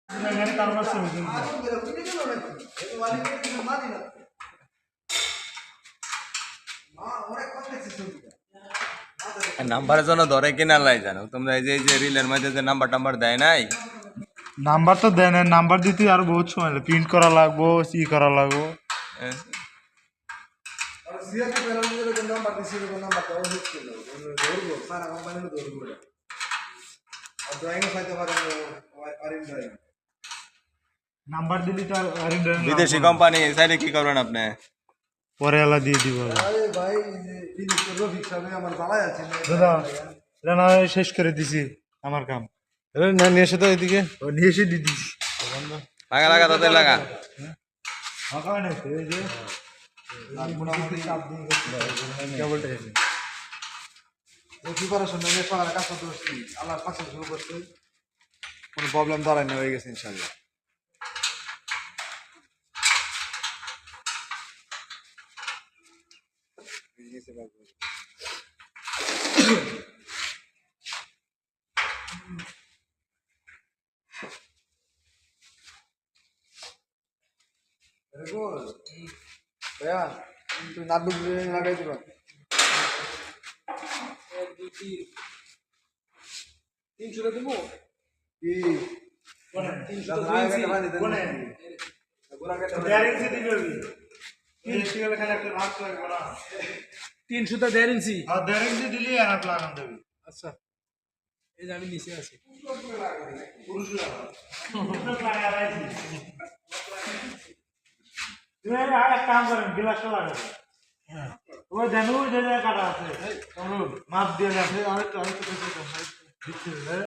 এখানে কারবার শুরু কিন্তু নাম্বারের জন্য ধরে কিনা লাই জানো তোমরা এই যে রিলের মধ্যে যে নাম্বার টাম্বার দেয় নাই নাম্বার তো দেয় না নাম্বার দিতে আর বহুত সময় লাগে প্রিন্ট করা লাগবো ই করা লাগবো নাম্বার দিলি তো আর বিদেশি কোম্পানি চাইলে কি করবেন আপনি পরে আলা দিয়ে দিব দাদা এটা না হয় শেষ করে দিছি আমার কাম না নিয়ে এসে তো এদিকে ও নিয়ে এসে দিয়ে দিছি লাগা লাগা তাদের লাগা হকায় নাই তো এই যে মোটামুটি চাপ দিয়ে কেবলটা এসে প্রিপারেশন নিয়ে সকালে কাজ করতে বসছি আল্লাহ পাশে শুরু করছে কোনো প্রবলেম দাঁড়ায় না হয়ে গেছে ইনশাল্লাহ ভাইয়া তুই নাটবুক লাগাই দিবা তিনশোটা দেবো কি তিনশোটা 1.5 ইঞ্চি আর 1.5 ইঞ্চি দিলি আর লাগান দেবি আচ্ছা এই যে আমি নিচে আছি এক কাম করেন গ্লাসটা লাগাবেন ওই জানো ওই যে কাটা আছে মাপ দিয়ে আছে আরেকটু